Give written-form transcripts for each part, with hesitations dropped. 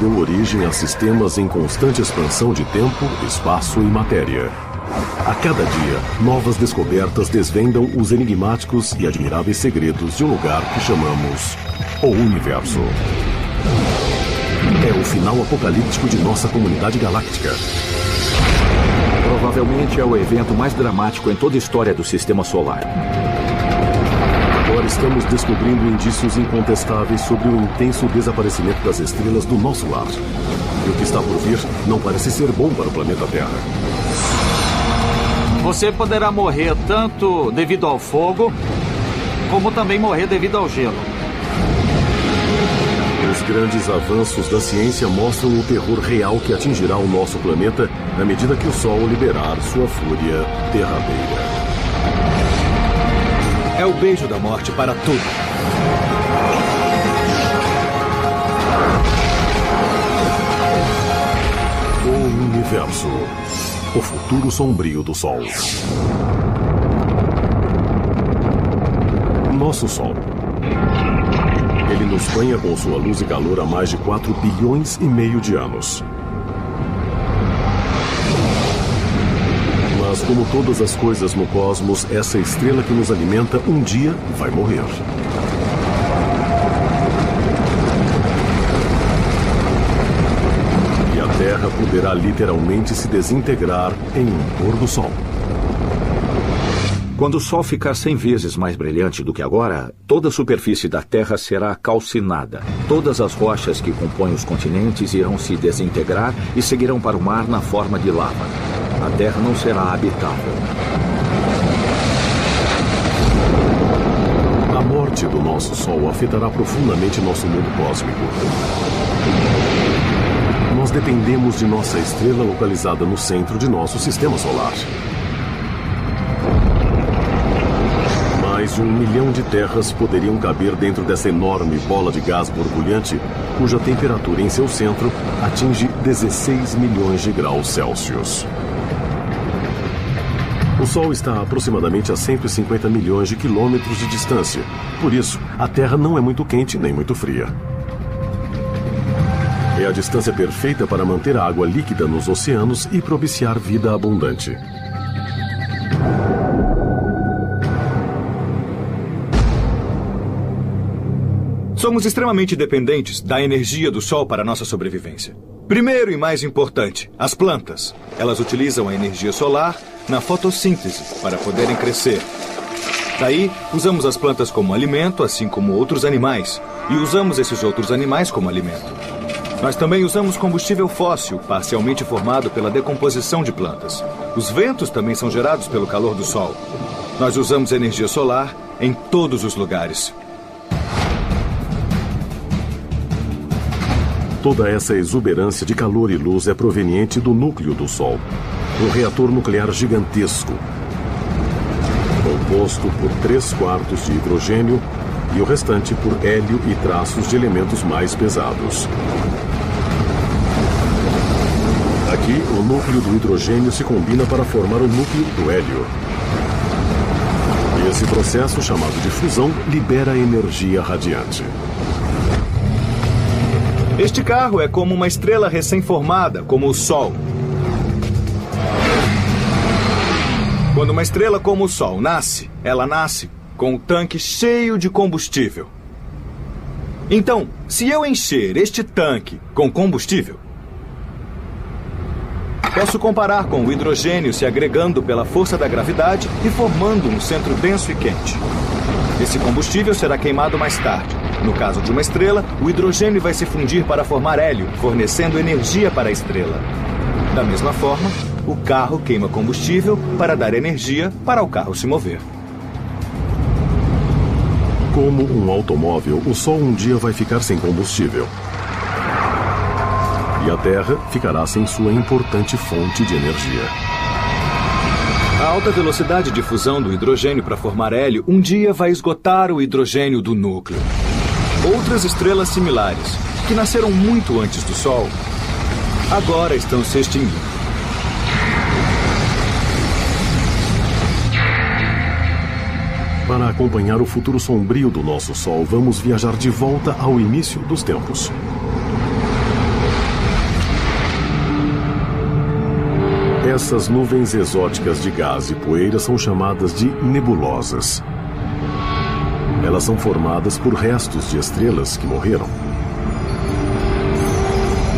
deu origem a sistemas em constante expansão de tempo, espaço e matéria. A cada dia, novas descobertas desvendam os enigmáticos e admiráveis segredos de um lugar que chamamos o Universo. É o final apocalíptico de nossa comunidade galáctica. Provavelmente é o evento mais dramático em toda a história do Sistema Solar. Agora estamos descobrindo indícios incontestáveis sobre o intenso desaparecimento das estrelas do nosso lar. E o que está por vir não parece ser bom para o planeta Terra. Você poderá morrer tanto devido ao fogo, como também morrer devido ao gelo. Os grandes avanços da ciência mostram o terror real que atingirá o nosso planeta à medida que o Sol liberar sua fúria derradeira. É o beijo da morte para tudo. O Universo. O futuro sombrio do Sol. Nosso Sol. Ele nos banha com sua luz e calor há mais de 4 bilhões e meio de anos. Mas como todas as coisas no cosmos, essa estrela que nos alimenta um dia vai morrer. E a Terra poderá literalmente se desintegrar em um pôr do sol. Quando o Sol ficar 100 vezes mais brilhante do que agora, toda a superfície da Terra será calcinada. Todas as rochas que compõem os continentes irão se desintegrar e seguirão para o mar na forma de lava. A Terra não será habitável. A morte do nosso Sol afetará profundamente nosso mundo cósmico. Nós dependemos de nossa estrela localizada no centro de nosso sistema solar. Mais de 1 milhão de terras poderiam caber dentro dessa enorme bola de gás borbulhante, cuja temperatura em seu centro atinge 16 milhões de graus Celsius. O Sol está aproximadamente a 150 milhões de quilômetros de distância. Por isso, a Terra não é muito quente nem muito fria. É a distância perfeita para manter a água líquida nos oceanos e propiciar vida abundante. Somos extremamente dependentes da energia do Sol para nossa sobrevivência. Primeiro e mais importante, as plantas. Elas utilizam a energia solar na fotossíntese para poderem crescer. Daí, usamos as plantas como alimento, assim como outros animais. E usamos esses outros animais como alimento. Nós também usamos combustível fóssil, parcialmente formado pela decomposição de plantas. Os ventos também são gerados pelo calor do Sol. Nós usamos energia solar em todos os lugares. Toda essa exuberância de calor e luz é proveniente do núcleo do Sol, um reator nuclear gigantesco, composto por 3/4 de hidrogênio e o restante por hélio e traços de elementos mais pesados. Aqui, o núcleo do hidrogênio se combina para formar o núcleo do hélio. E esse processo, chamado de fusão, libera energia radiante. Este carro é como uma estrela recém-formada, como o Sol. Quando uma estrela como o Sol nasce, ela nasce com o tanque cheio de combustível. Então, se eu encher este tanque com combustível, posso comparar com o hidrogênio se agregando pela força da gravidade e formando um centro denso e quente. Esse combustível será queimado mais tarde. No caso de uma estrela, o hidrogênio vai se fundir para formar hélio, fornecendo energia para a estrela. Da mesma forma, o carro queima combustível para dar energia para o carro se mover. Como um automóvel, o Sol um dia vai ficar sem combustível. E a Terra ficará sem sua importante fonte de energia. A alta velocidade de fusão do hidrogênio para formar hélio um dia vai esgotar o hidrogênio do núcleo. Outras estrelas similares, que nasceram muito antes do Sol, agora estão se extinguindo. Para acompanhar o futuro sombrio do nosso Sol, vamos viajar de volta ao início dos tempos. Essas nuvens exóticas de gás e poeira são chamadas de nebulosas. Elas são formadas por restos de estrelas que morreram.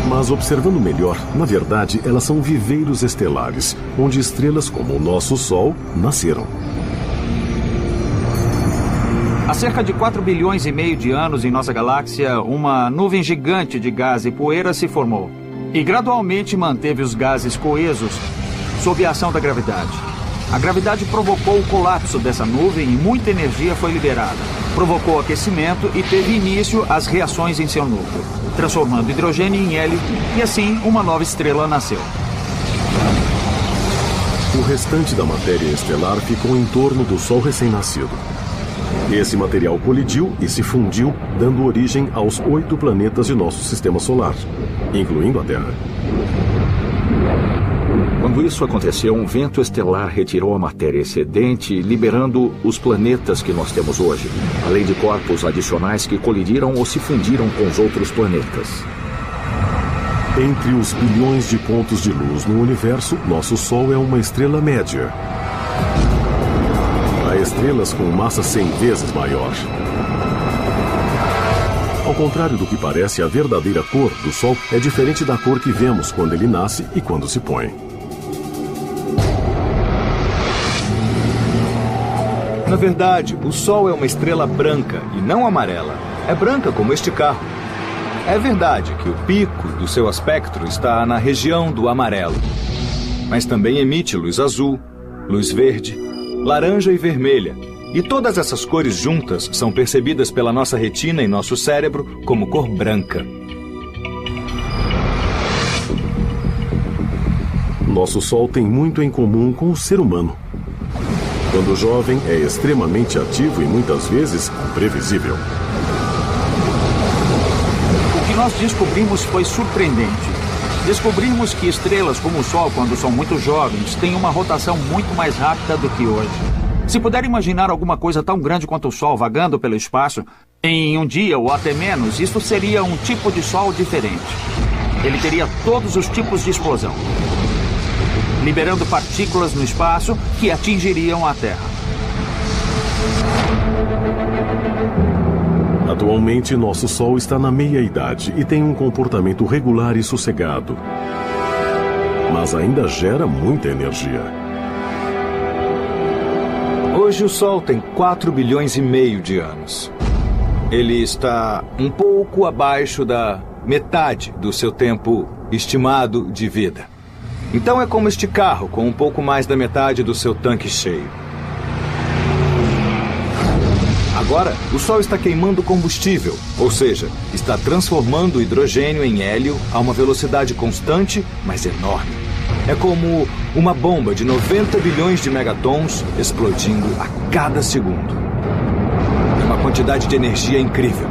Mas observando melhor, na verdade, elas são viveiros estelares, onde estrelas como o nosso Sol nasceram. Há cerca de 4 bilhões e meio de anos em nossa galáxia, uma nuvem gigante de gás e poeira se formou e gradualmente manteve os gases coesos sob a ação da gravidade. A gravidade provocou o colapso dessa nuvem e muita energia foi liberada. Provocou aquecimento e teve início as reações em seu núcleo, transformando hidrogênio em hélio e assim uma nova estrela nasceu. O restante da matéria estelar ficou em torno do Sol recém-nascido. Esse material colidiu e se fundiu, dando origem aos 8 planetas de nosso sistema solar, incluindo a Terra. Quando isso aconteceu, um vento estelar retirou a matéria excedente, liberando os planetas que nós temos hoje, além de corpos adicionais que colidiram ou se fundiram com os outros planetas. Entre os bilhões de pontos de luz no universo, nosso Sol é uma estrela média. Há estrelas com massa 100 vezes maior. Ao contrário do que parece, a verdadeira cor do Sol é diferente da cor que vemos quando ele nasce e quando se põe. Na verdade, o Sol é uma estrela branca e não amarela. É branca como este carro. É verdade que o pico do seu espectro está na região do amarelo, mas também emite luz azul, luz verde, laranja e vermelha. E todas essas cores juntas são percebidas pela nossa retina e nosso cérebro como cor branca. Nosso Sol tem muito em comum com o ser humano. Quando jovem, é extremamente ativo e muitas vezes imprevisível. O que nós descobrimos foi surpreendente. Descobrimos que estrelas como o Sol, quando são muito jovens, têm uma rotação muito mais rápida do que hoje. Se puder imaginar alguma coisa tão grande quanto o Sol vagando pelo espaço, em um dia ou até menos, isso seria um tipo de Sol diferente. Ele teria todos os tipos de explosão, liberando partículas no espaço que atingiriam a Terra. Atualmente, nosso Sol está na meia-idade e tem um comportamento regular e sossegado. Mas ainda gera muita energia. Hoje o Sol tem 4 bilhões e meio de anos. Ele está um pouco abaixo da metade do seu tempo estimado de vida. Então é como este carro, com um pouco mais da metade do seu tanque cheio. Agora, o Sol está queimando combustível, ou seja, está transformando o hidrogênio em hélio a uma velocidade constante, mas enorme. É como uma bomba de 90 bilhões de megatons explodindo a cada segundo. É uma quantidade de energia incrível.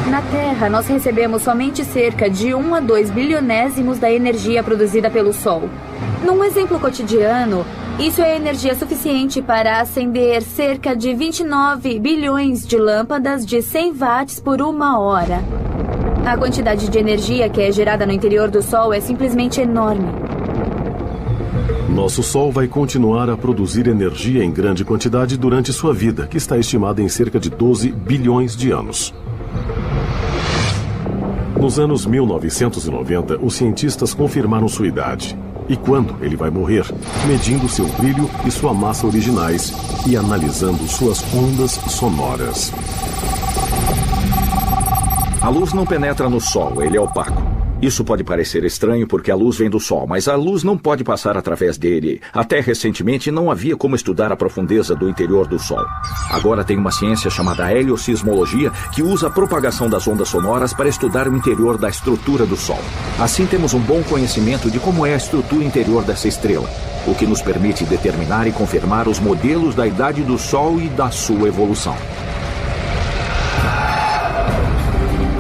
Na Terra, nós recebemos somente cerca de 1 a 2 bilionésimos da energia produzida pelo Sol. Num exemplo cotidiano, isso é energia suficiente para acender cerca de 29 bilhões de lâmpadas de 100 watts por 1 hora. A quantidade de energia que é gerada no interior do Sol é simplesmente enorme. Nosso Sol vai continuar a produzir energia em grande quantidade durante sua vida, que está estimada em cerca de 12 bilhões de anos. Nos anos 1990, os cientistas confirmaram sua idade e quando ele vai morrer, medindo seu brilho e sua massa originais e analisando suas ondas sonoras. A luz não penetra no Sol, ele é opaco. Isso pode parecer estranho porque a luz vem do Sol, mas a luz não pode passar através dele. Até recentemente não havia como estudar a profundeza do interior do Sol. Agora tem uma ciência chamada heliosismologia que usa a propagação das ondas sonoras para estudar o interior da estrutura do Sol. Assim temos um bom conhecimento de como é a estrutura interior dessa estrela, o que nos permite determinar e confirmar os modelos da idade do Sol e da sua evolução.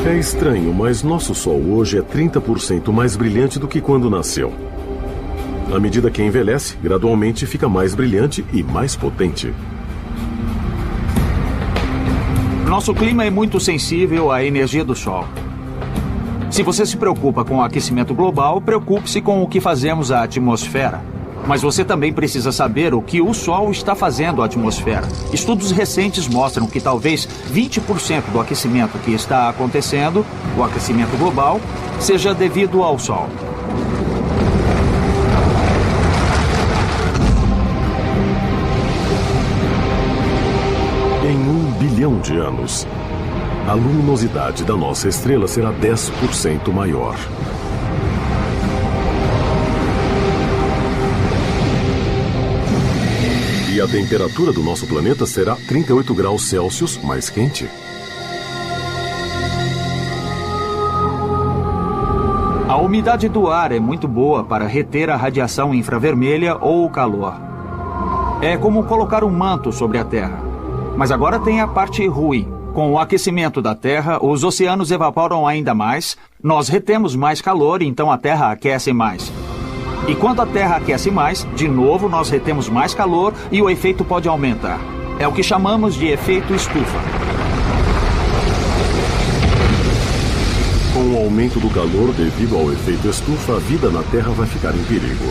É estranho, mas nosso Sol hoje é 30% mais brilhante do que quando nasceu. À medida que envelhece, gradualmente fica mais brilhante e mais potente. Nosso clima é muito sensível à energia do Sol. Se você se preocupa com o aquecimento global, preocupe-se com o que fazemos à atmosfera. Mas você também precisa saber o que o Sol está fazendo à atmosfera. Estudos recentes mostram que talvez 20% do aquecimento que está acontecendo, o aquecimento global, seja devido ao Sol. Em 1 bilhão de anos, a luminosidade da nossa estrela será 10% maior. E a temperatura do nosso planeta será 38 graus Celsius mais quente. A umidade do ar é muito boa para reter a radiação infravermelha ou o calor. É como colocar um manto sobre a Terra. Mas agora tem a parte ruim. Com o aquecimento da Terra, os oceanos evaporam ainda mais, nós retemos mais calor, então a Terra aquece mais. E quando a Terra aquece mais, de novo nós retemos mais calor e o efeito pode aumentar. É o que chamamos de efeito estufa. Com o aumento do calor devido ao efeito estufa, a vida na Terra vai ficar em perigo.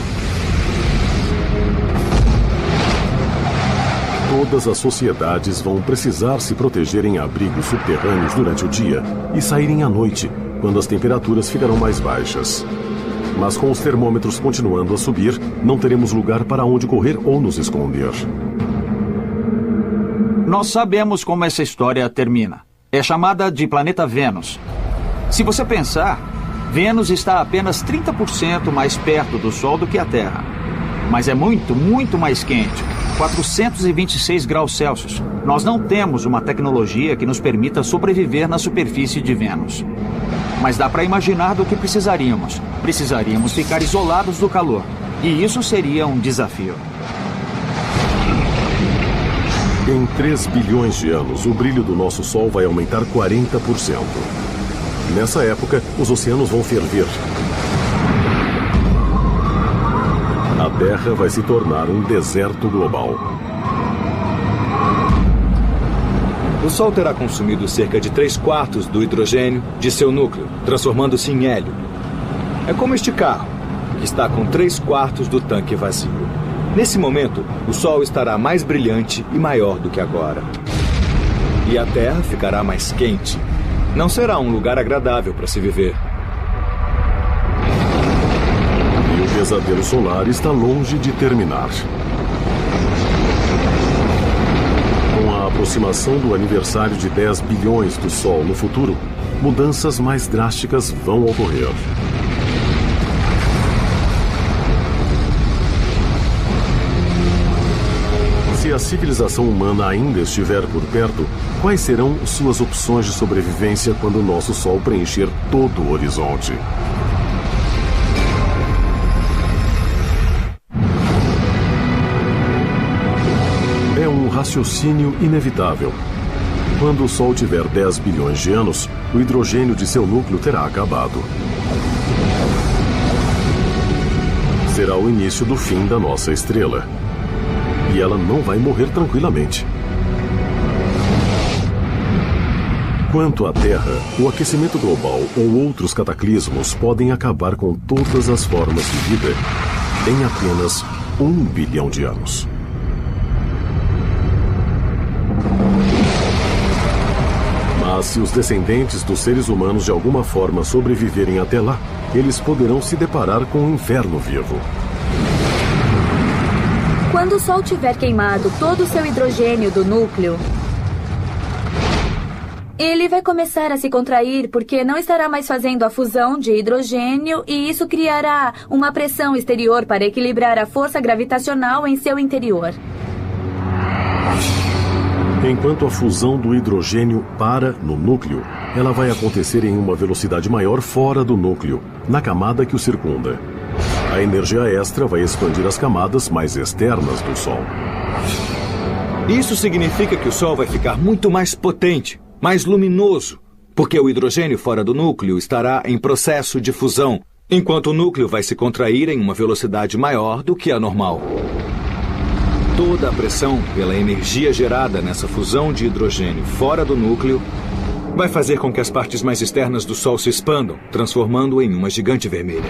Todas as sociedades vão precisar se proteger em abrigos subterrâneos durante o dia e saírem à noite, quando as temperaturas ficarão mais baixas. Mas com os termômetros continuando a subir, não teremos lugar para onde correr ou nos esconder. Nós sabemos como essa história termina. É chamada de planeta Vênus. Se você pensar, Vênus está apenas 30% mais perto do Sol do que a Terra. Mas é muito, muito mais quente. 426 graus Celsius. Nós não temos uma tecnologia que nos permita sobreviver na superfície de Vênus. Mas dá para imaginar do que precisaríamos. Precisaríamos ficar isolados do calor. E isso seria um desafio. Em 3 bilhões de anos, o brilho do nosso Sol vai aumentar 40%. Nessa época, os oceanos vão ferver. A Terra vai se tornar um deserto global. O Sol terá consumido cerca de 3/4 do hidrogênio de seu núcleo, transformando-se em hélio. É como este carro, que está com 3/4 do tanque vazio. Nesse momento, o Sol estará mais brilhante e maior do que agora. E a Terra ficará mais quente. Não será um lugar agradável para se viver. E o pesadelo solar está longe de terminar. Com a aproximação do aniversário de 10 bilhões do Sol no futuro, mudanças mais drásticas vão ocorrer. Se a civilização humana ainda estiver por perto, quais serão suas opções de sobrevivência quando o nosso Sol preencher todo o horizonte? É um raciocínio inevitável. Quando o Sol tiver 10 bilhões de anos, o hidrogênio de seu núcleo terá acabado. Será o início do fim da nossa estrela. E ela não vai morrer tranquilamente. Quanto à Terra, o aquecimento global ou outros cataclismos podem acabar com todas as formas de vida em apenas 1 bilhão de anos. Mas se os descendentes dos seres humanos de alguma forma sobreviverem até lá, eles poderão se deparar com um inferno vivo. Quando o Sol tiver queimado todo o seu hidrogênio do núcleo, ele vai começar a se contrair porque não estará mais fazendo a fusão de hidrogênio e isso criará uma pressão exterior para equilibrar a força gravitacional em seu interior. Enquanto a fusão do hidrogênio para no núcleo, ela vai acontecer em uma velocidade maior fora do núcleo, na camada que o circunda. A energia extra vai expandir as camadas mais externas do Sol. Isso significa que o Sol vai ficar muito mais potente, mais luminoso, porque o hidrogênio fora do núcleo estará em processo de fusão, enquanto o núcleo vai se contrair em uma velocidade maior do que a normal. Toda a pressão pela energia gerada nessa fusão de hidrogênio fora do núcleo vai fazer com que as partes mais externas do Sol se expandam, transformando-o em uma gigante vermelha.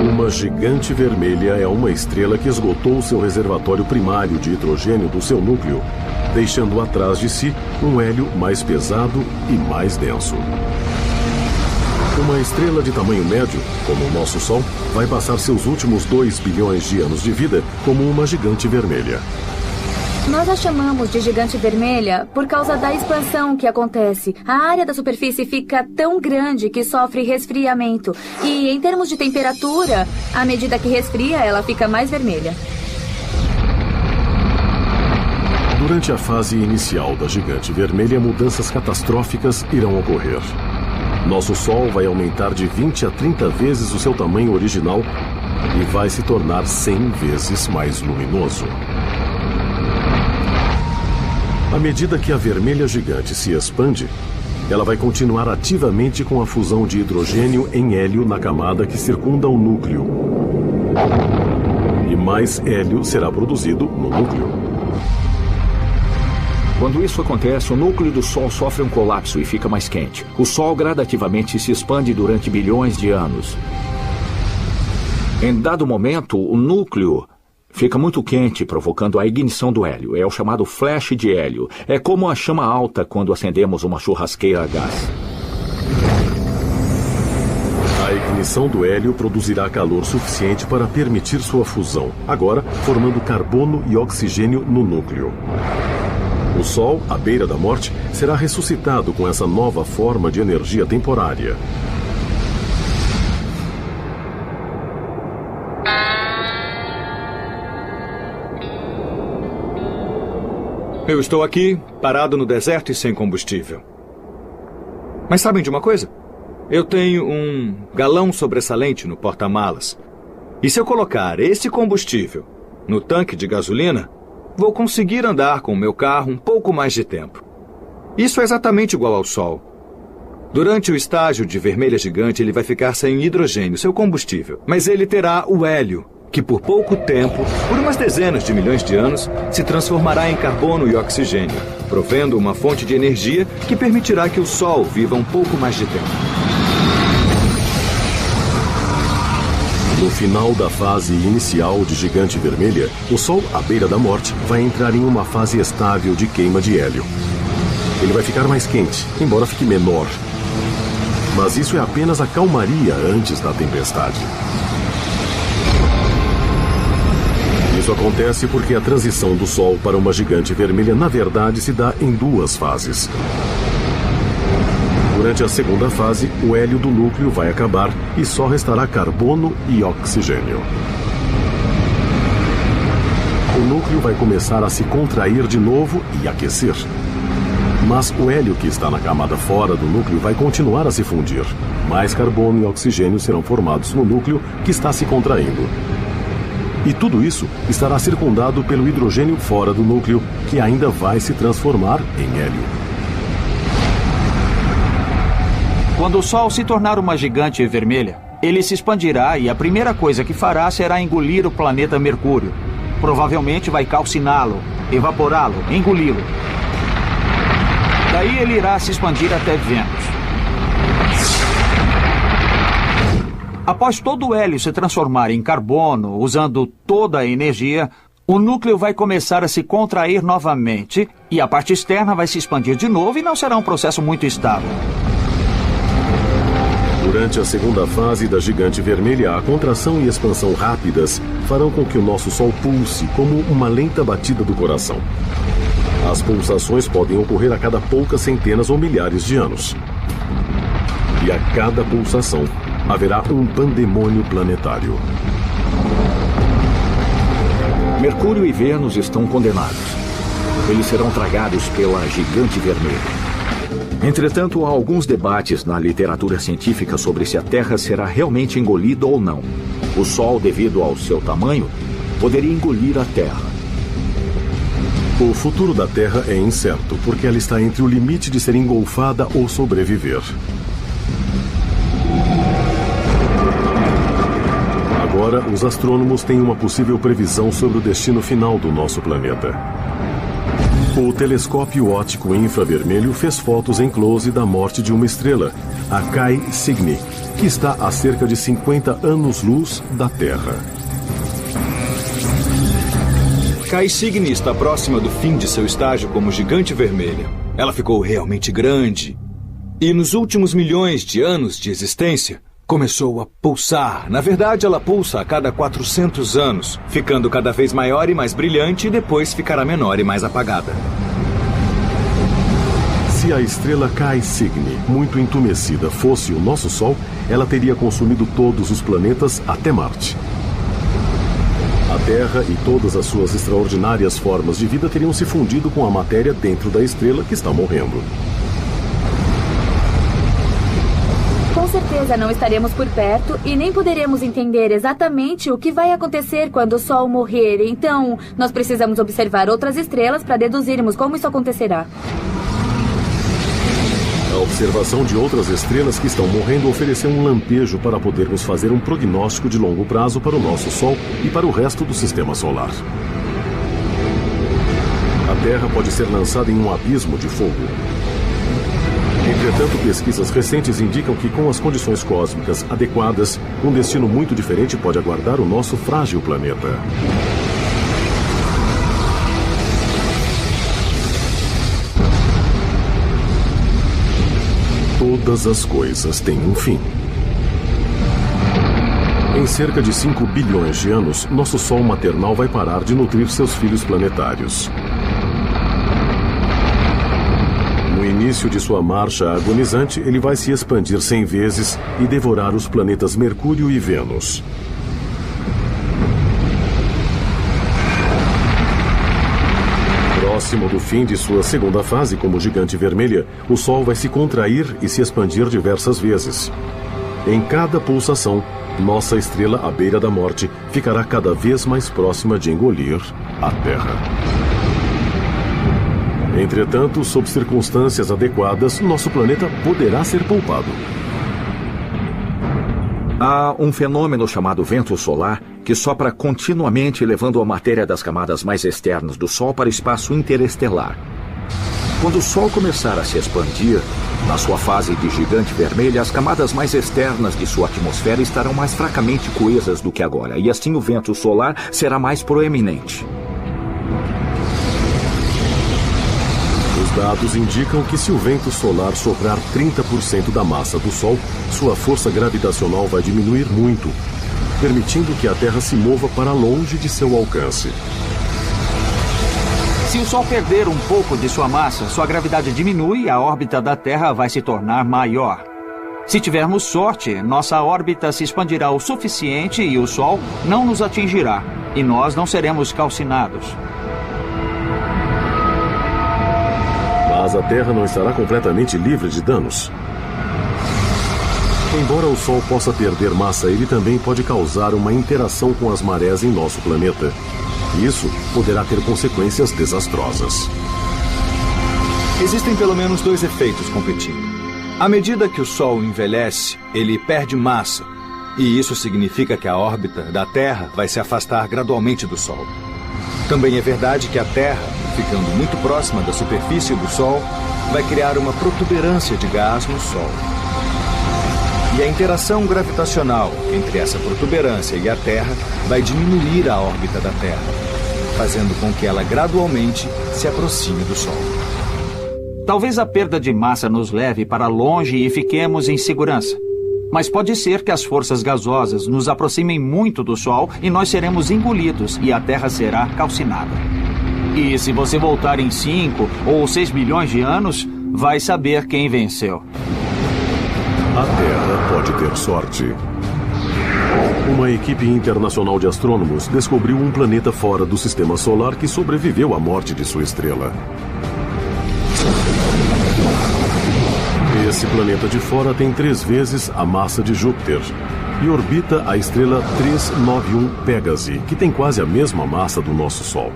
Uma gigante vermelha é uma estrela que esgotou seu reservatório primário de hidrogênio do seu núcleo, deixando atrás de si um hélio mais pesado e mais denso. Uma estrela de tamanho médio, como o nosso Sol, vai passar seus últimos 2 bilhões de anos de vida como uma gigante vermelha. Nós a chamamos de gigante vermelha por causa da expansão que acontece. A área da superfície fica tão grande que sofre resfriamento. E em termos de temperatura, à medida que resfria, ela fica mais vermelha. Durante a fase inicial da gigante vermelha, mudanças catastróficas irão ocorrer. Nosso Sol vai aumentar de 20 a 30 vezes o seu tamanho original e vai se tornar 100 vezes mais luminoso. À medida que a vermelha gigante se expande, ela vai continuar ativamente com a fusão de hidrogênio em hélio na camada que circunda o núcleo. E mais hélio será produzido no núcleo. Quando isso acontece, o núcleo do Sol sofre um colapso e fica mais quente. O Sol gradativamente se expande durante bilhões de anos. Em dado momento, o núcleo fica muito quente, provocando a ignição do hélio. É o chamado flash de hélio. É como a chama alta quando acendemos uma churrasqueira a gás. A ignição do hélio produzirá calor suficiente para permitir sua fusão, agora formando carbono e oxigênio no núcleo. O Sol, à beira da morte, será ressuscitado com essa nova forma de energia temporária. Eu estou aqui, parado no deserto e sem combustível. Mas sabem de uma coisa? Eu tenho um galão sobressalente no porta-malas. E se eu colocar esse combustível no tanque de gasolina, vou conseguir andar com o meu carro um pouco mais de tempo. Isso é exatamente igual ao Sol. Durante o estágio de vermelha gigante, ele vai ficar sem hidrogênio, seu combustível. Mas ele terá o hélio, que por pouco tempo, por umas dezenas de milhões de anos, se transformará em carbono e oxigênio, provendo uma fonte de energia que permitirá que o Sol viva um pouco mais de tempo. No final da fase inicial de gigante vermelha, o Sol, à beira da morte, vai entrar em uma fase estável de queima de hélio. Ele vai ficar mais quente, embora fique menor. Mas isso é apenas a calmaria antes da tempestade. Isso acontece porque a transição do Sol para uma gigante vermelha, na verdade, se dá em 2 fases. Durante a segunda fase, o hélio do núcleo vai acabar e só restará carbono e oxigênio. O núcleo vai começar a se contrair de novo e aquecer. Mas o hélio que está na camada fora do núcleo vai continuar a se fundir. Mais carbono e oxigênio serão formados no núcleo que está se contraindo. E tudo isso estará circundado pelo hidrogênio fora do núcleo, que ainda vai se transformar em hélio. Quando o Sol se tornar uma gigante vermelha, ele se expandirá e a primeira coisa que fará será engolir o planeta Mercúrio. Provavelmente vai calciná-lo, evaporá-lo, engoli-lo. Daí ele irá se expandir até Vênus. Após todo o hélio se transformar em carbono, usando toda a energia, o núcleo vai começar a se contrair novamente e a parte externa vai se expandir de novo e não será um processo muito estável. Durante a segunda fase da gigante vermelha, a contração e expansão rápidas farão com que o nosso Sol pulse como uma lenta batida do coração. As pulsações podem ocorrer a cada poucas centenas ou milhares de anos. E a cada pulsação haverá um pandemônio planetário. Mercúrio e Vênus estão condenados. Eles serão tragados pela gigante vermelha. Entretanto, há alguns debates na literatura científica sobre se a Terra será realmente engolida ou não. O Sol, devido ao seu tamanho, poderia engolir a Terra. O futuro da Terra é incerto, porque ela está entre o limite de ser engolfada ou sobreviver. Agora, os astrônomos têm uma possível previsão sobre o destino final do nosso planeta. O telescópio óptico infravermelho fez fotos em close da morte de uma estrela, a Kai Cygni, que está a cerca de 50 anos-luz da Terra. Kai Cygni está próxima do fim de seu estágio como gigante vermelha. Ela ficou realmente grande. E nos últimos milhões de anos de existência, começou a pulsar. Na verdade, ela pulsa a cada 400 anos, ficando cada vez maior e mais brilhante e depois ficará menor e mais apagada. Se a estrela Kai Cygni, muito entumecida, fosse o nosso Sol, ela teria consumido todos os planetas até Marte. A Terra e todas as suas extraordinárias formas de vida teriam se fundido com a matéria dentro da estrela que está morrendo. Com certeza não estaremos por perto e nem poderemos entender exatamente o que vai acontecer quando o Sol morrer. Então, nós precisamos observar outras estrelas para deduzirmos como isso acontecerá. A observação de outras estrelas que estão morrendo ofereceu um lampejo para podermos fazer um prognóstico de longo prazo para o nosso Sol e para o resto do Sistema Solar. A Terra pode ser lançada em um abismo de fogo. Entretanto, pesquisas recentes indicam que, com as condições cósmicas adequadas, um destino muito diferente pode aguardar o nosso frágil planeta. Todas as coisas têm um fim. Em cerca de 5 bilhões de anos, nosso Sol maternal vai parar de nutrir seus filhos planetários. No início de sua marcha agonizante, ele vai se expandir 100 vezes e devorar os planetas Mercúrio e Vênus. Próximo do fim de sua segunda fase como gigante vermelha, o Sol vai se contrair e se expandir diversas vezes. Em cada pulsação, nossa estrela à beira da morte ficará cada vez mais próxima de engolir a Terra. Entretanto, sob circunstâncias adequadas, nosso planeta poderá ser poupado. Há um fenômeno chamado vento solar que sopra continuamente levando a matéria das camadas mais externas do Sol para o espaço interestelar. Quando o Sol começar a se expandir, na sua fase de gigante vermelha, as camadas mais externas de sua atmosfera estarão mais fracamente coesas do que agora, e assim o vento solar será mais proeminente. Os dados indicam que se o vento solar soprar 30% da massa do Sol, sua força gravitacional vai diminuir muito, permitindo que a Terra se mova para longe de seu alcance. Se o Sol perder um pouco de sua massa, sua gravidade diminui e a órbita da Terra vai se tornar maior. Se tivermos sorte, nossa órbita se expandirá o suficiente e o Sol não nos atingirá, e nós não seremos calcinados. Mas a Terra não estará completamente livre de danos. Embora o Sol possa perder massa, ele também pode causar uma interação com as marés em nosso planeta. Isso poderá ter consequências desastrosas. Existem pelo menos 2 efeitos competindo. À medida que o Sol envelhece, ele perde massa. E isso significa que a órbita da Terra vai se afastar gradualmente do Sol. Também é verdade que a Terra, ficando muito próxima da superfície do Sol, vai criar uma protuberância de gás no Sol. E a interação gravitacional entre essa protuberância e a Terra vai diminuir a órbita da Terra, fazendo com que ela gradualmente se aproxime do Sol. Talvez a perda de massa nos leve para longe e fiquemos em segurança. Mas pode ser que as forças gasosas nos aproximem muito do Sol e nós seremos engolidos e a Terra será calcinada. E se você voltar em 5 ou 6 bilhões de anos, vai saber quem venceu. A Terra pode ter sorte. Uma equipe internacional de astrônomos descobriu um planeta fora do Sistema Solar que sobreviveu à morte de sua estrela. Esse planeta de fora tem 3 vezes a massa de Júpiter e orbita a estrela 391 Pégase, que tem quase a mesma massa do nosso Sol.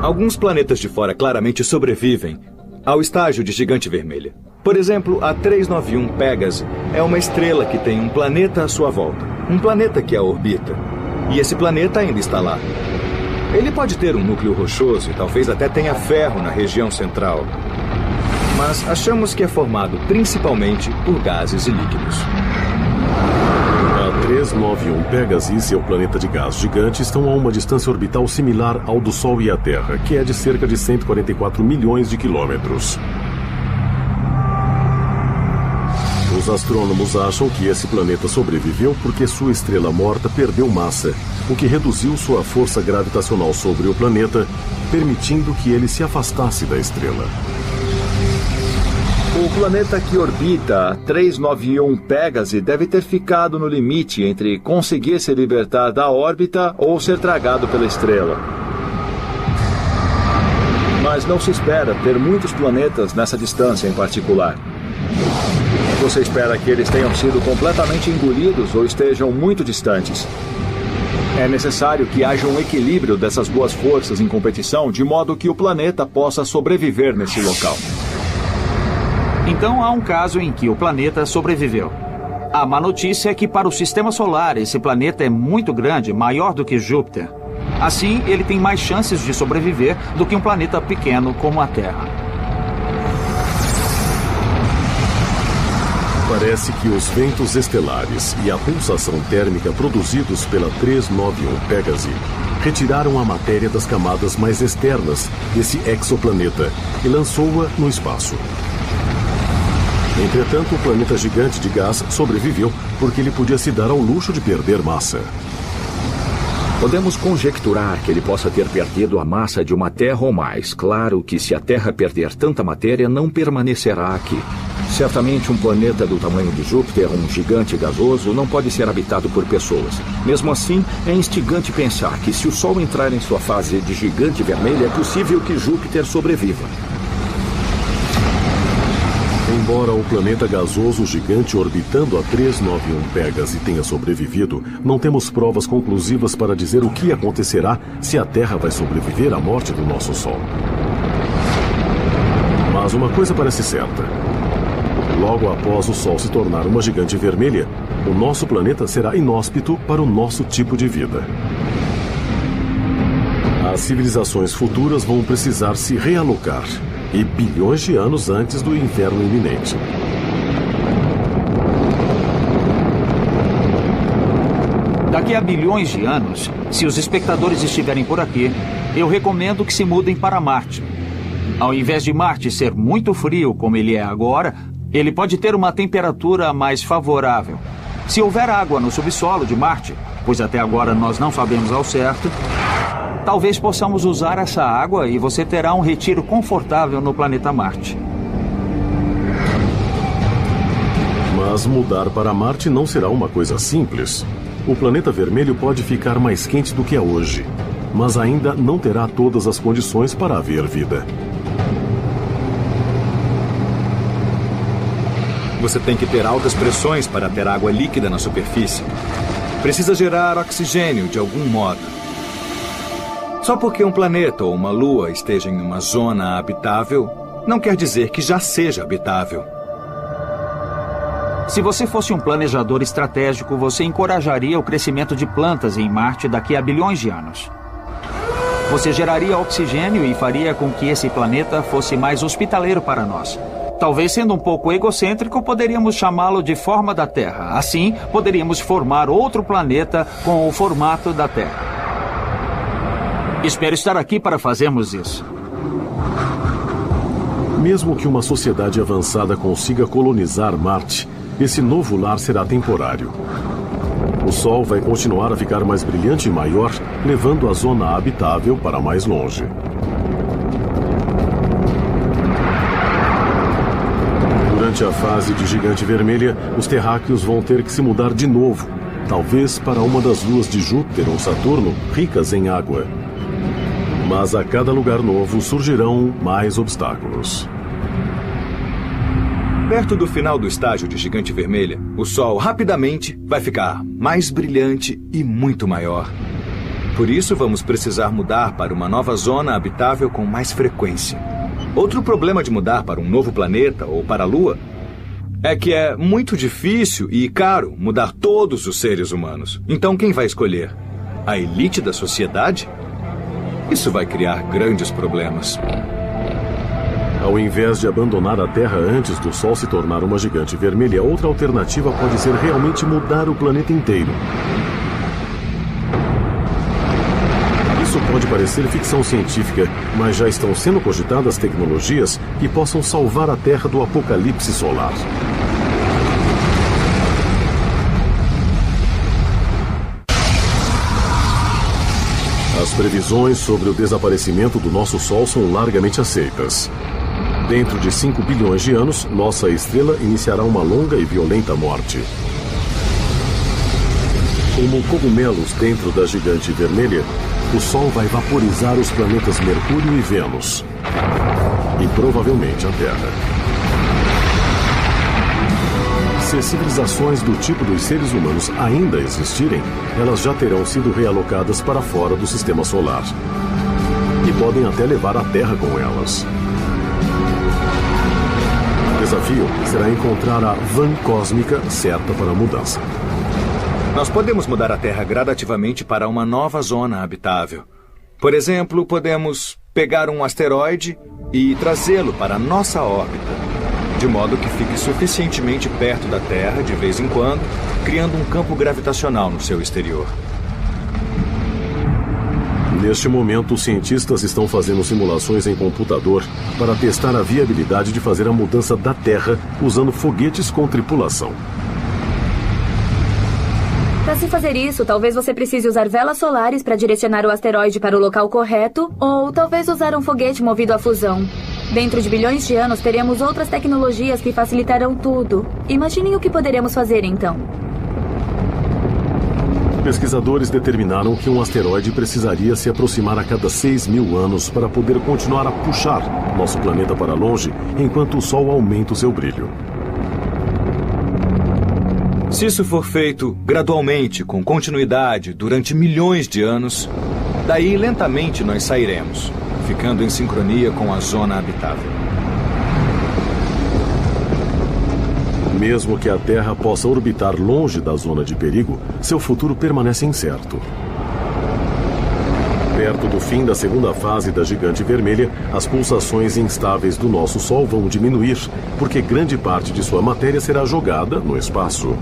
Alguns planetas de fora claramente sobrevivem ao estágio de gigante vermelha. Por exemplo, a 391 Pégase é uma estrela que tem um planeta à sua volta. Um planeta que a orbita. E esse planeta ainda está lá. Ele pode ter um núcleo rochoso e talvez até tenha ferro na região central. Mas achamos que é formado principalmente por gases e líquidos. A 391 Pegasi e seu planeta de gás gigante estão a uma distância orbital similar ao do Sol e a Terra, que é de cerca de 144 milhões de quilômetros. Os astrônomos acham que esse planeta sobreviveu porque sua estrela morta perdeu massa, o que reduziu sua força gravitacional sobre o planeta, permitindo que ele se afastasse da estrela. O planeta que orbita a 391 Pegasi deve ter ficado no limite entre conseguir se libertar da órbita ou ser tragado pela estrela. Mas não se espera ter muitos planetas nessa distância em particular. Você espera que eles tenham sido completamente engolidos ou estejam muito distantes. É necessário que haja um equilíbrio dessas duas forças em competição, de modo que o planeta possa sobreviver nesse local. Então há um caso em que o planeta sobreviveu. A má notícia é que para o Sistema Solar esse planeta é muito grande, maior do que Júpiter. Assim, ele tem mais chances de sobreviver do que um planeta pequeno como a Terra. Parece que os ventos estelares e a pulsação térmica produzidos pela 391 Pegasi retiraram a matéria das camadas mais externas desse exoplaneta e lançou-a no espaço. Entretanto, o planeta gigante de gás sobreviveu porque ele podia se dar ao luxo de perder massa. Podemos conjecturar que ele possa ter perdido a massa de uma Terra ou mais. Claro que se a Terra perder tanta matéria, não permanecerá aqui. Certamente um planeta do tamanho de Júpiter, um gigante gasoso, não pode ser habitado por pessoas. Mesmo assim, é instigante pensar que se o Sol entrar em sua fase de gigante vermelha, é possível que Júpiter sobreviva. Embora o planeta gasoso gigante orbitando a 391 Pegasi tenha sobrevivido, não temos provas conclusivas para dizer o que acontecerá se a Terra vai sobreviver à morte do nosso Sol. Mas uma coisa parece certa. Logo após o Sol se tornar uma gigante vermelha, o nosso planeta será inóspito para o nosso tipo de vida. As civilizações futuras vão precisar se realocar, e bilhões de anos antes do inverno iminente. Daqui a bilhões de anos, se os espectadores estiverem por aqui, eu recomendo que se mudem para Marte. Ao invés de Marte ser muito frio como ele é agora, ele pode ter uma temperatura mais favorável. Se houver água no subsolo de Marte, pois até agora nós não sabemos ao certo, talvez possamos usar essa água e você terá um retiro confortável no planeta Marte. Mas mudar para Marte não será uma coisa simples. O planeta vermelho pode ficar mais quente do que é hoje, mas ainda não terá todas as condições para haver vida. Você tem que ter altas pressões para ter água líquida na superfície. Precisa gerar oxigênio de algum modo. Só porque um planeta ou uma lua esteja em uma zona habitável, não quer dizer que já seja habitável. Se você fosse um planejador estratégico, você encorajaria o crescimento de plantas em Marte daqui a bilhões de anos. Você geraria oxigênio e faria com que esse planeta fosse mais hospitaleiro para nós. Talvez sendo um pouco egocêntrico, poderíamos chamá-lo de forma da Terra. Assim, poderíamos formar outro planeta com o formato da Terra. Espero estar aqui para fazermos isso. Mesmo que uma sociedade avançada consiga colonizar Marte, esse novo lar será temporário. O Sol vai continuar a ficar mais brilhante e maior, levando a zona habitável para mais longe. Durante a fase de gigante vermelha, os terráqueos vão ter que se mudar de novo, talvez para uma das luas de Júpiter ou Saturno, ricas em água. Mas a cada lugar novo surgirão mais obstáculos. Perto do final do estágio de gigante vermelha, o Sol rapidamente vai ficar mais brilhante e muito maior. Por isso, vamos precisar mudar para uma nova zona habitável com mais frequência. Outro problema de mudar para um novo planeta ou para a Lua é que é muito difícil e caro mudar todos os seres humanos. Então, quem vai escolher? A elite da sociedade? Isso vai criar grandes problemas. Ao invés de abandonar a Terra antes do Sol se tornar uma gigante vermelha, outra alternativa pode ser realmente mudar o planeta inteiro. Isso pode parecer ficção científica, mas já estão sendo cogitadas tecnologias que possam salvar a Terra do apocalipse solar. As previsões sobre o desaparecimento do nosso Sol são largamente aceitas. Dentro de 5 bilhões de anos, nossa estrela iniciará uma longa e violenta morte. Como cogumelos dentro da gigante vermelha, o Sol vai vaporizar os planetas Mercúrio e Vênus. E provavelmente a Terra. Se civilizações do tipo dos seres humanos ainda existirem, elas já terão sido realocadas para fora do sistema solar. E podem até levar a Terra com elas. O desafio será encontrar a van cósmica certa para a mudança. Nós podemos mudar a Terra gradativamente para uma nova zona habitável. Por exemplo, podemos pegar um asteroide e trazê-lo para a nossa órbita, de modo que fique suficientemente perto da Terra de vez em quando, criando um campo gravitacional no seu exterior. Neste momento, os cientistas estão fazendo simulações em computador para testar a viabilidade de fazer a mudança da Terra usando foguetes com tripulação. Para se fazer isso, talvez você precise usar velas solares para direcionar o asteroide para o local correto, ou talvez usar um foguete movido a fusão. Dentro de bilhões de anos, teremos outras tecnologias que facilitarão tudo. Imaginem o que poderemos fazer, então. Pesquisadores determinaram que um asteroide precisaria se aproximar a cada 6.000 anos para poder continuar a puxar nosso planeta para longe, enquanto o Sol aumenta o seu brilho. Se isso for feito gradualmente, com continuidade, durante milhões de anos, daí lentamente nós sairemos, ficando em sincronia com a zona habitável. Mesmo que a Terra possa orbitar longe da zona de perigo, seu futuro permanece incerto. Perto do fim da segunda fase da gigante vermelha, as pulsações instáveis do nosso Sol vão diminuir, porque grande parte de sua matéria será jogada no espaço.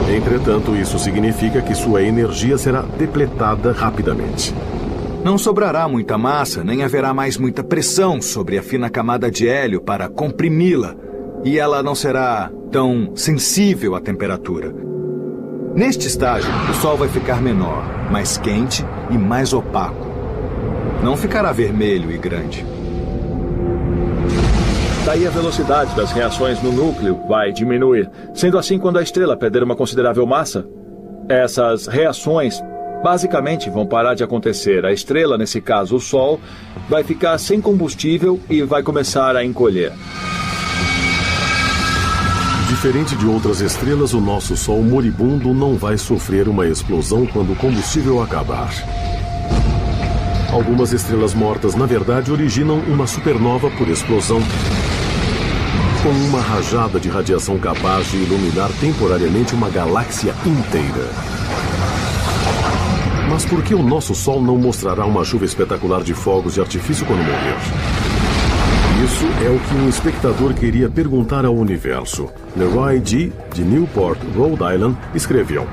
Entretanto, isso significa que sua energia será depletada rapidamente. Não sobrará muita massa, nem haverá mais muita pressão sobre a fina camada de hélio para comprimi-la, e ela não será tão sensível à temperatura. Neste estágio, o Sol vai ficar menor, mais quente e mais opaco. Não ficará vermelho e grande. Daí a velocidade das reações no núcleo vai diminuir. Sendo assim, quando a estrela perder uma considerável massa, essas reações basicamente vão parar de acontecer. A estrela, nesse caso o Sol, vai ficar sem combustível e vai começar a encolher. Diferente de outras estrelas, o nosso Sol moribundo não vai sofrer uma explosão quando o combustível acabar. Algumas estrelas mortas, na verdade, originam uma supernova por explosão, com uma rajada de radiação capaz de iluminar temporariamente uma galáxia inteira. Mas por que o nosso Sol não mostrará uma chuva espetacular de fogos de artifício quando morrer? Isso é o que um espectador queria perguntar ao universo. Leroy G., de Newport, Rhode Island, escreveu: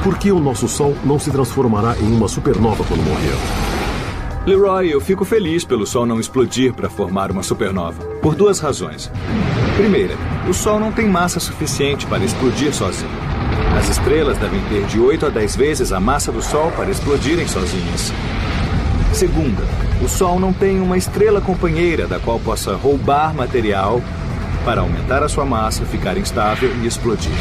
por que o nosso Sol não se transformará em uma supernova quando morrer? Leroy, eu fico feliz pelo Sol não explodir para formar uma supernova, por duas razões. Primeira, o Sol não tem massa suficiente para explodir sozinho. As estrelas devem ter de 8 a 10 vezes a massa do Sol para explodirem sozinhas. Segunda, o Sol não tem uma estrela companheira da qual possa roubar material para aumentar a sua massa, ficar instável e explodir.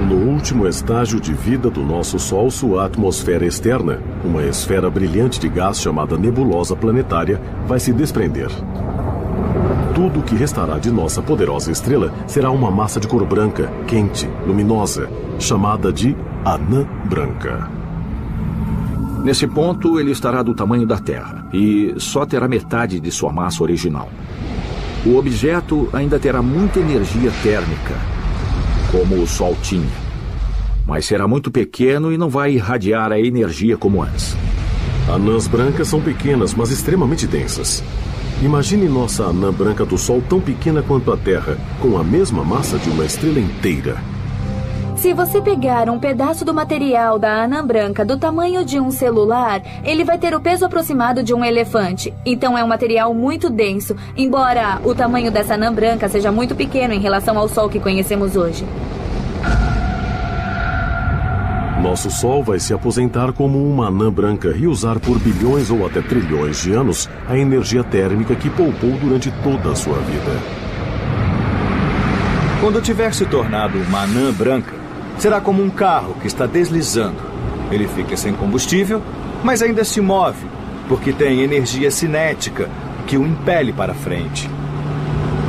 No último estágio de vida do nosso Sol, sua atmosfera externa, uma esfera brilhante de gás chamada nebulosa planetária, vai se desprender. Tudo o que restará de nossa poderosa estrela será uma massa de cor branca, quente, luminosa, chamada de anã branca. Nesse ponto, ele estará do tamanho da Terra e só terá metade de sua massa original. O objeto ainda terá muita energia térmica. como o Sol tinha. Mas será muito pequeno e não vai irradiar a energia como antes. Anãs brancas são pequenas, mas extremamente densas. Imagine nossa anã branca do Sol tão pequena quanto a Terra, com a mesma massa de uma estrela inteira. Se você pegar um pedaço do material da anã branca do tamanho de um celular, ele vai ter o peso aproximado de um elefante. Então é um material muito denso, embora o tamanho dessa anã branca seja muito pequeno em relação ao Sol que conhecemos hoje. Nosso Sol vai se aposentar como uma anã branca e usar por bilhões ou até trilhões de anos a energia térmica que poupou durante toda a sua vida. Quando tiver se tornado uma anã branca, será como um carro que está deslizando. Ele fica sem combustível, mas ainda se move, porque tem energia cinética que o impele para frente.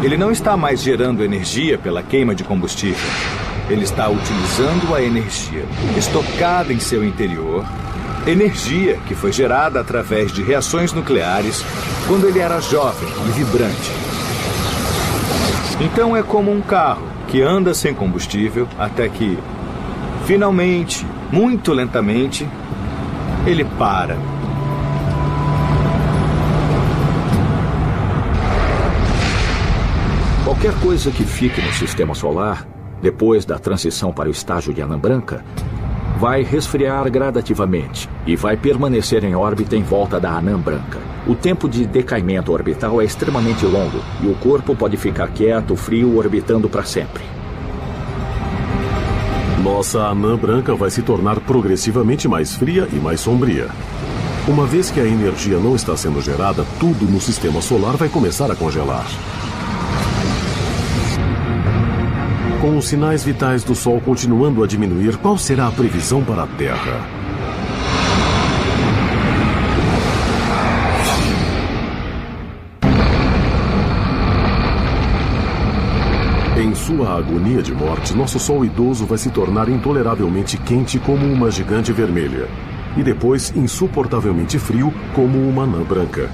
Ele não está mais gerando energia pela queima de combustível. Ele está utilizando a energia estocada em seu interior, energia que foi gerada através de reações nucleares quando ele era jovem e vibrante. Então é como um carro que anda sem combustível até que, finalmente, muito lentamente, ele para. Qualquer coisa que fique no sistema solar, depois da transição para o estágio de anã branca, vai resfriar gradativamente e vai permanecer em órbita em volta da anã branca. O tempo de decaimento orbital é extremamente longo e o corpo pode ficar quieto, frio, orbitando para sempre. Nossa anã branca vai se tornar progressivamente mais fria e mais sombria. Uma vez que a energia não está sendo gerada, tudo no sistema solar vai começar a congelar. Com os sinais vitais do Sol continuando a diminuir, qual será a previsão para a Terra? Em sua agonia de morte, nosso Sol idoso vai se tornar intoleravelmente quente como uma gigante vermelha. E depois insuportavelmente frio como uma anã branca.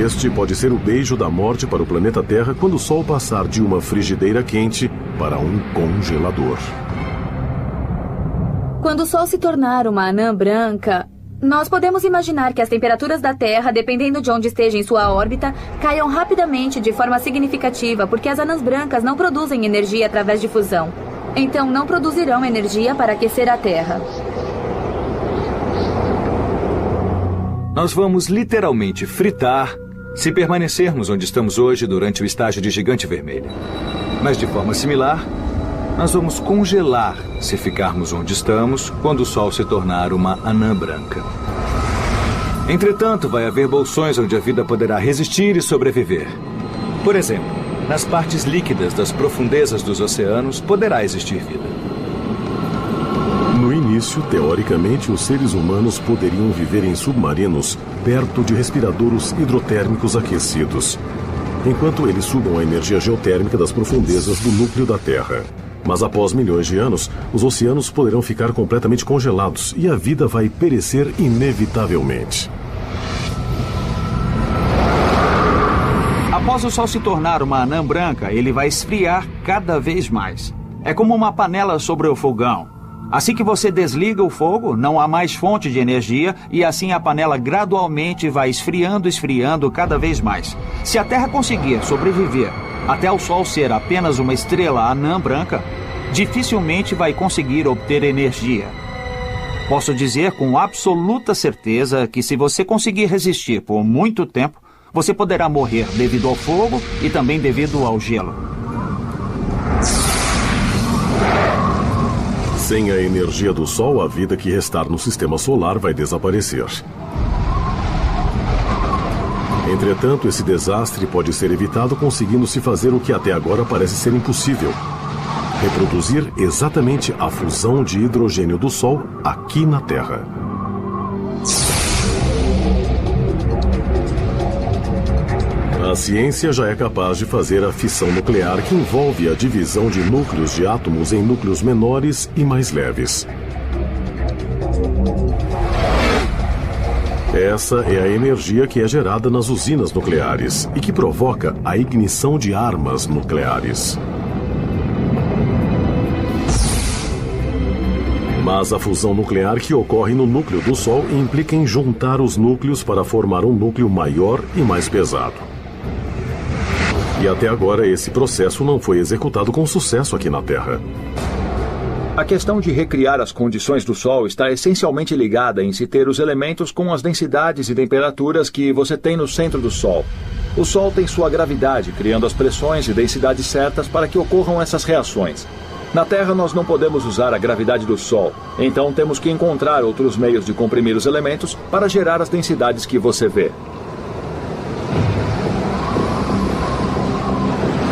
Este pode ser o beijo da morte para o planeta Terra quando o Sol passar de uma frigideira quente para um congelador. Quando o Sol se tornar uma anã branca, nós podemos imaginar que as temperaturas da Terra, dependendo de onde esteja em sua órbita, caiam rapidamente de forma significativa, porque as anãs brancas não produzem energia através de fusão. Então não produzirão energia para aquecer a Terra. Nós vamos literalmente fritar se permanecermos onde estamos hoje durante o estágio de gigante vermelha. Mas de forma similar, nós vamos congelar se ficarmos onde estamos quando o Sol se tornar uma anã branca. Entretanto, vai haver bolsões onde a vida poderá resistir e sobreviver. Por exemplo, nas partes líquidas das profundezas dos oceanos poderá existir vida. No início, teoricamente, os seres humanos poderiam viver em submarinos perto de respiradouros hidrotérmicos aquecidos, enquanto eles sugam a energia geotérmica das profundezas do núcleo da Terra. Mas após milhões de anos, os oceanos poderão ficar completamente congelados e a vida vai perecer inevitavelmente. Após o Sol se tornar uma anã branca, ele vai esfriar cada vez mais. É como uma panela sobre o fogão. Assim que você desliga o fogo, não há mais fonte de energia e assim a panela gradualmente vai esfriando cada vez mais. Se a Terra conseguir sobreviver até o Sol ser apenas uma estrela anã branca, dificilmente vai conseguir obter energia. Posso dizer com absoluta certeza que se você conseguir resistir por muito tempo, você poderá morrer devido ao fogo e também devido ao gelo. Sem a energia do Sol, a vida que restar no sistema solar vai desaparecer. Entretanto, esse desastre pode ser evitado conseguindo-se fazer o que até agora parece ser impossível: reproduzir exatamente a fusão de hidrogênio do Sol aqui na Terra. A ciência já é capaz de fazer a fissão nuclear, que envolve a divisão de núcleos de átomos em núcleos menores e mais leves. Essa é a energia que é gerada nas usinas nucleares e que provoca a ignição de armas nucleares. Mas a fusão nuclear que ocorre no núcleo do Sol implica em juntar os núcleos para formar um núcleo maior e mais pesado. E até agora esse processo não foi executado com sucesso aqui na Terra. A questão de recriar as condições do Sol está essencialmente ligada em se ter os elementos com as densidades e temperaturas que você tem no centro do Sol. O Sol tem sua gravidade, criando as pressões e densidades certas para que ocorram essas reações. Na Terra, nós não podemos usar a gravidade do Sol, então temos que encontrar outros meios de comprimir os elementos para gerar as densidades que você vê.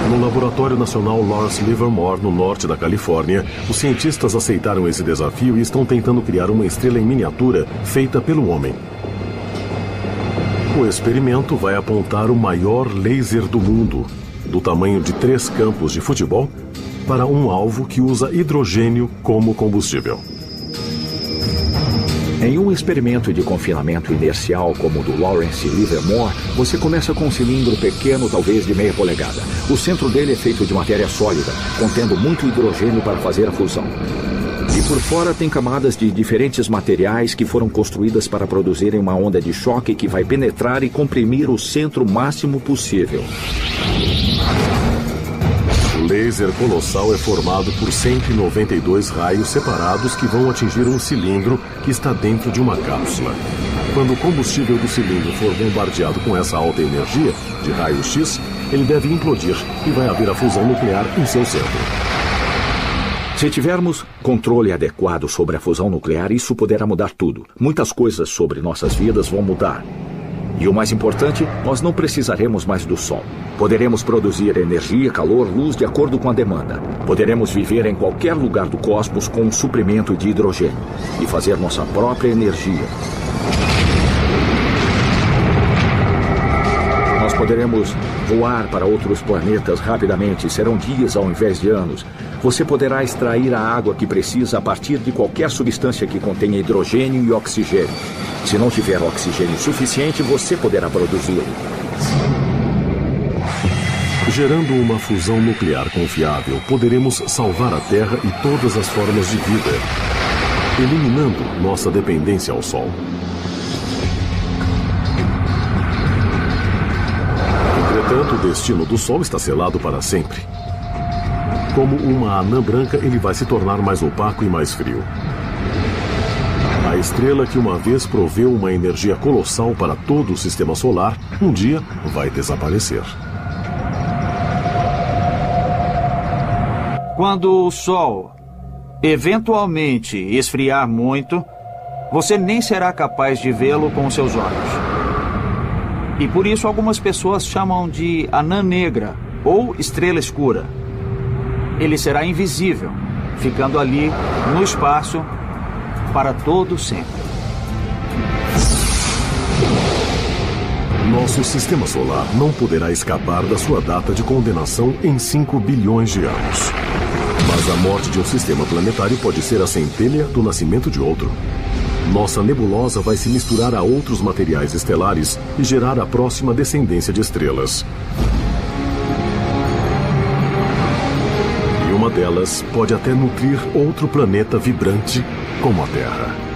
No Laboratório Nacional Lawrence Livermore, no norte da Califórnia, os cientistas aceitaram esse desafio e estão tentando criar uma estrela em miniatura feita pelo homem. O experimento vai apontar o maior laser do mundo, do tamanho de 3 campos de futebol, para um alvo que usa hidrogênio como combustível. Em um experimento de confinamento inercial como o do Lawrence Livermore, você começa com um cilindro pequeno, talvez de meia polegada. O centro dele é feito de matéria sólida, contendo muito hidrogênio para fazer a fusão. E por fora tem camadas de diferentes materiais que foram construídas para produzirem uma onda de choque que vai penetrar e comprimir o centro máximo possível. O laser colossal é formado por 192 raios separados que vão atingir um cilindro que está dentro de uma cápsula. Quando o combustível do cilindro for bombardeado com essa alta energia, de raio X, ele deve implodir e vai haver a fusão nuclear em seu centro. Se tivermos controle adequado sobre a fusão nuclear, isso poderá mudar tudo. Muitas coisas sobre nossas vidas vão mudar. E o mais importante, nós não precisaremos mais do Sol. Poderemos produzir energia, calor, luz de acordo com a demanda. Poderemos viver em qualquer lugar do cosmos com um suprimento de hidrogênio e fazer nossa própria energia. Nós poderemos voar para outros planetas rapidamente, serão dias ao invés de anos. Você poderá extrair a água que precisa a partir de qualquer substância que contenha hidrogênio e oxigênio. Se não tiver oxigênio suficiente, você poderá produzi-lo. Gerando uma fusão nuclear confiável, poderemos salvar a Terra e todas as formas de vida, eliminando nossa dependência ao Sol. Entretanto, o destino do Sol está selado para sempre. Como uma anã branca, ele vai se tornar mais opaco e mais frio. A estrela que uma vez proveu uma energia colossal para todo o sistema solar, um dia vai desaparecer. Quando o Sol eventualmente esfriar muito, você nem será capaz de vê-lo com seus olhos. E por isso algumas pessoas chamam de anã negra ou estrela escura. Ele será invisível, ficando ali no espaço para todo sempre. Nosso sistema solar não poderá escapar da sua data de condenação em 5 bilhões de anos. Mas a morte de um sistema planetário pode ser a centelha do nascimento de outro. Nossa nebulosa vai se misturar a outros materiais estelares e gerar a próxima descendência de estrelas. E uma delas pode até nutrir outro planeta vibrante como a Terra.